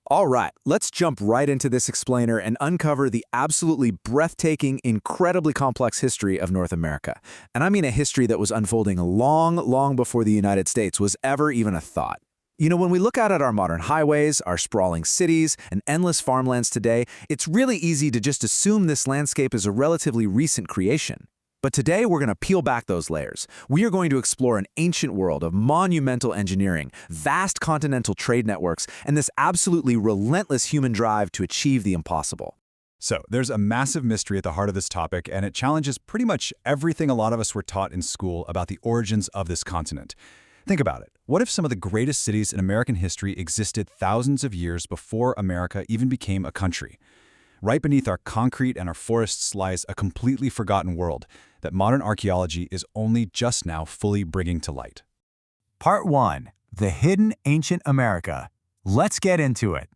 All right, let's jump right into this explainer and uncover the absolutely breathtaking, incredibly complex history of North America. And I mean a history that was unfolding long, long before the United States was ever even a thought. When we look out at our modern highways, our sprawling cities, and endless farmlands today, it's really easy to just assume this landscape is a relatively recent creation. But today, we're going to peel back those layers. We are going to explore an ancient world of monumental engineering, vast continental trade networks, and this absolutely relentless human drive to achieve the impossible. So, there's a massive mystery at the heart of this topic, and it challenges pretty much everything a lot of us were taught in school about the origins of this continent. Think about it. What if some of the greatest cities in American history existed thousands of years before America even became a country? Right beneath our concrete and our forests lies a completely forgotten world that modern archaeology is only just now fully bringing to light. Part 1. The Hidden Ancient America. Let's get into it.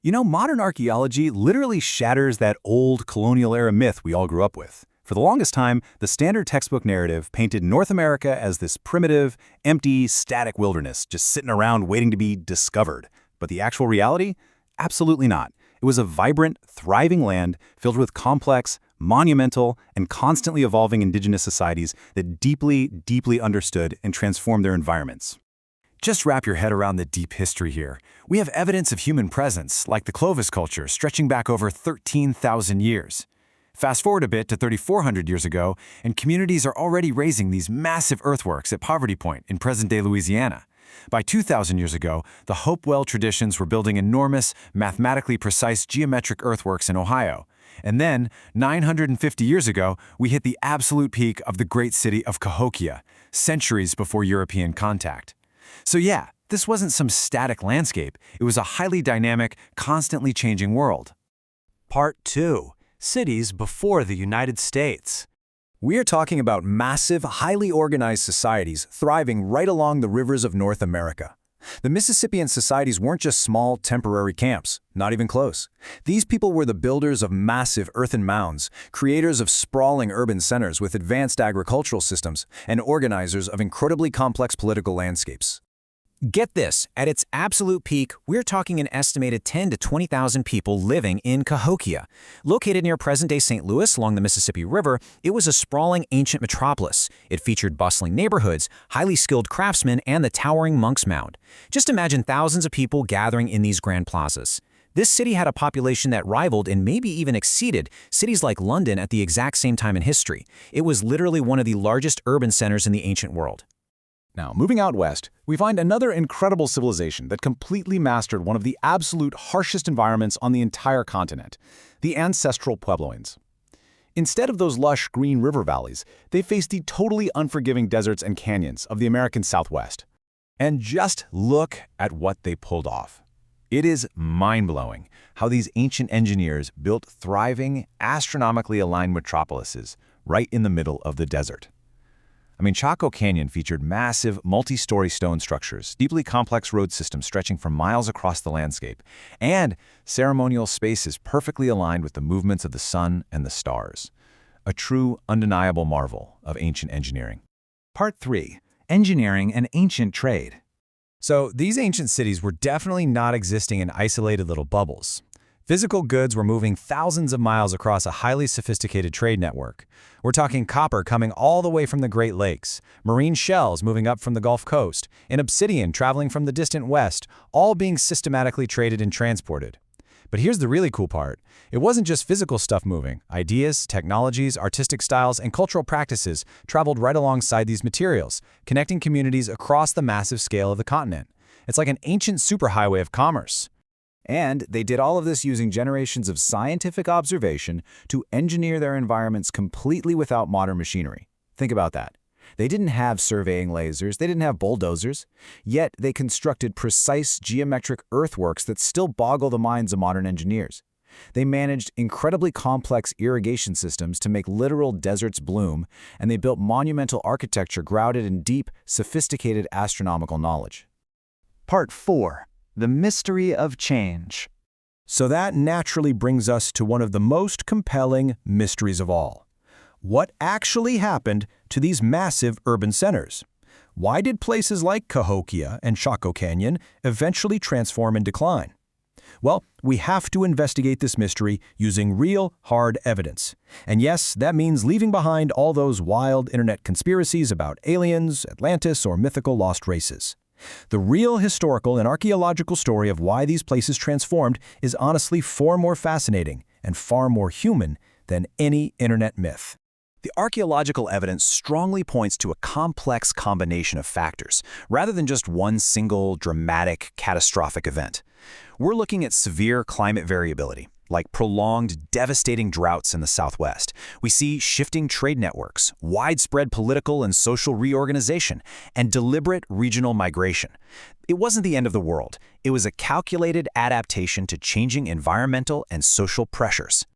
Modern archaeology literally shatters that old colonial-era myth we all grew up with. For the longest time, the standard textbook narrative painted North America as this primitive, empty, static wilderness just sitting around waiting to be discovered. But the actual reality? Absolutely not. It was a vibrant, thriving land filled with complex, monumental, and constantly evolving indigenous societies that deeply, deeply understood and transformed their environments. Just wrap your head around the deep history here. We have evidence of human presence, like the Clovis culture, stretching back over 13,000 years. Fast forward a bit to 3,400 years ago, and communities are already raising these massive earthworks at Poverty Point in present-day Louisiana. By 2,000 years ago, the Hopewell traditions were building enormous, mathematically precise geometric earthworks in Ohio. And then, 950 years ago, we hit the absolute peak of the great city of Cahokia, centuries before European contact. So yeah, this wasn't some static landscape. It was a highly dynamic, constantly changing world. Part 2. Cities before the United States. We are talking about massive, highly organized societies thriving right along the rivers of North America. The Mississippian societies weren't just small, temporary camps, not even close. These people were the builders of massive earthen mounds, creators of sprawling urban centers with advanced agricultural systems, and organizers of incredibly complex political landscapes. Get this, at its absolute peak, we're talking an estimated 10 to 20,000 people living in Cahokia. Located near present-day St. Louis along the Mississippi River, it was a sprawling ancient metropolis. It featured bustling neighborhoods, highly skilled craftsmen, and the towering Monk's Mound. Just imagine thousands of people gathering in these grand plazas. This city had a population that rivaled and maybe even exceeded cities like London at the exact same time in history. It was literally one of the largest urban centers in the ancient world. Now, moving out west, we find another incredible civilization that completely mastered one of the absolute harshest environments on the entire continent, the ancestral Puebloans. Instead of those lush green river valleys, they faced the totally unforgiving deserts and canyons of the American Southwest. And just look at what they pulled off. It is mind-blowing how these ancient engineers built thriving, astronomically aligned metropolises right in the middle of the desert. Chaco Canyon featured massive, multi-story stone structures, deeply complex road systems stretching for miles across the landscape, and ceremonial spaces perfectly aligned with the movements of the sun and the stars. A true, undeniable marvel of ancient engineering. Part 3. Engineering and Ancient Trade. So these ancient cities were definitely not existing in isolated little bubbles. Physical goods were moving thousands of miles across a highly sophisticated trade network. We're talking copper coming all the way from the Great Lakes, marine shells moving up from the Gulf Coast, and obsidian traveling from the distant west, all being systematically traded and transported. But here's the really cool part. It wasn't just physical stuff moving. Ideas, technologies, artistic styles, and cultural practices traveled right alongside these materials, connecting communities across the massive scale of the continent. It's like an ancient superhighway of commerce. And they did all of this using generations of scientific observation to engineer their environments completely without modern machinery. Think about that. They didn't have surveying lasers, they didn't have bulldozers, yet they constructed precise geometric earthworks that still boggle the minds of modern engineers. They managed incredibly complex irrigation systems to make literal deserts bloom, and they built monumental architecture grounded in deep, sophisticated astronomical knowledge. Part 4. The Mystery of Change. So that naturally brings us to one of the most compelling mysteries of all. What actually happened to these massive urban centers? Why did places like Cahokia and Chaco Canyon eventually transform and decline? Well, we have to investigate this mystery using real, hard evidence. And yes, that means leaving behind all those wild internet conspiracies about aliens, Atlantis, or mythical lost races. The real historical and archaeological story of why these places transformed is honestly far more fascinating and far more human than any internet myth. The archaeological evidence strongly points to a complex combination of factors, rather than just one single, dramatic, catastrophic event. We're looking at severe climate variability, like prolonged, devastating droughts in the Southwest. We see shifting trade networks, widespread political and social reorganization, and deliberate regional migration. It wasn't the end of the world. It was a calculated adaptation to changing environmental and social pressures.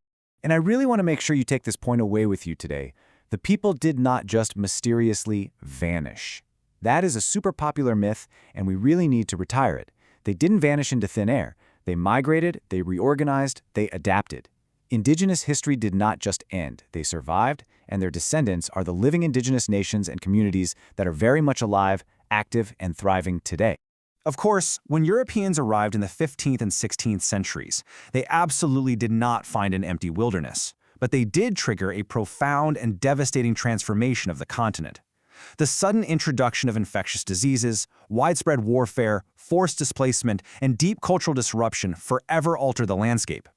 And I really want to make sure you take this point away with you today. The people did not just mysteriously vanish. That is a super popular myth, and we really need to retire it. They didn't vanish into thin air. They migrated, they reorganized, they adapted. Indigenous history did not just end. They survived, and their descendants are the living indigenous nations and communities that are very much alive, active, and thriving today. Of course, when Europeans arrived in the 15th and 16th centuries, they absolutely did not find an empty wilderness, but they did trigger a profound and devastating transformation of the continent. The sudden introduction of infectious diseases, widespread warfare, forced displacement, and deep cultural disruption forever altered the landscape.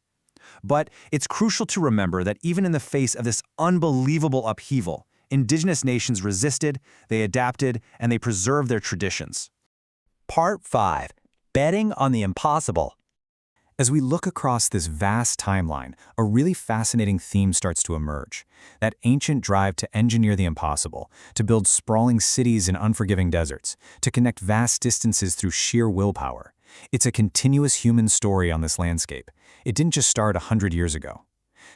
But it's crucial to remember that even in the face of this unbelievable upheaval, indigenous nations resisted, they adapted, and they preserved their traditions. Part 5. Betting on the impossible. As we look across this vast timeline, a really fascinating theme starts to emerge. That ancient drive to engineer the impossible, to build sprawling cities in unforgiving deserts, to connect vast distances through sheer willpower. It's a continuous human story on this landscape. It didn't just start 100 years ago.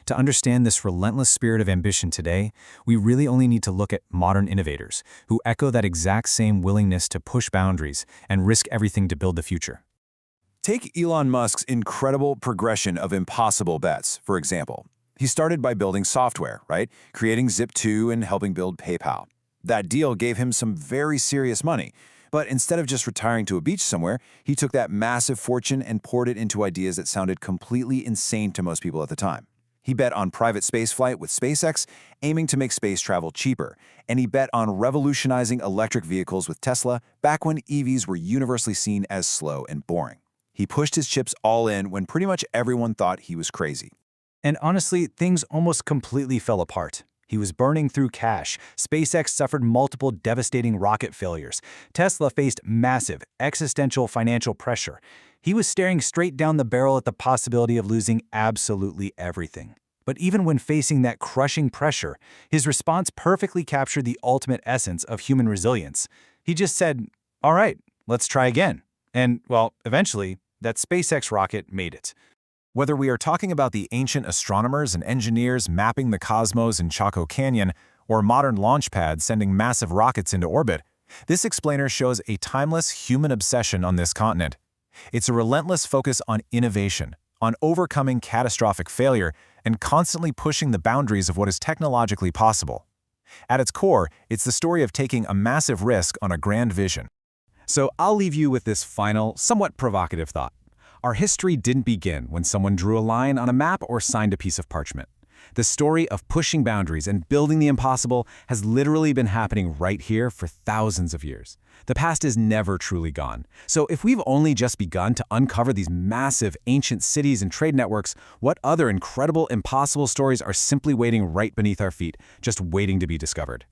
To understand this relentless spirit of ambition today, we really only need to look at modern innovators who echo that exact same willingness to push boundaries and risk everything to build the future. Take Elon Musk's incredible progression of impossible bets, for example. He started by building software, right? Creating Zip2 and helping build PayPal. That deal gave him some very serious money. But instead of just retiring to a beach somewhere, he took that massive fortune and poured it into ideas that sounded completely insane to most people at the time. He bet on private spaceflight with SpaceX, aiming to make space travel cheaper. And he bet on revolutionizing electric vehicles with Tesla back when EVs were universally seen as slow and boring. He pushed his chips all in when pretty much everyone thought he was crazy. And honestly, things almost completely fell apart. He was burning through cash. SpaceX suffered multiple devastating rocket failures. Tesla faced massive, existential financial pressure. He was staring straight down the barrel at the possibility of losing absolutely everything. But even when facing that crushing pressure, his response perfectly captured the ultimate essence of human resilience. He just said, "All right, let's try again." And, well, eventually, that SpaceX rocket made it. Whether we are talking about the ancient astronomers and engineers mapping the cosmos in Chaco Canyon, or modern launch pads sending massive rockets into orbit, this explainer shows a timeless human obsession on this continent. It's a relentless focus on innovation, on overcoming catastrophic failure, and constantly pushing the boundaries of what is technologically possible. At its core, it's the story of taking a massive risk on a grand vision. So I'll leave you with this final, somewhat provocative thought. Our history didn't begin when someone drew a line on a map or signed a piece of parchment. The story of pushing boundaries and building the impossible has literally been happening right here for thousands of years. The past is never truly gone. So if we've only just begun to uncover these massive ancient cities and trade networks, what other incredible impossible stories are simply waiting right beneath our feet, just waiting to be discovered?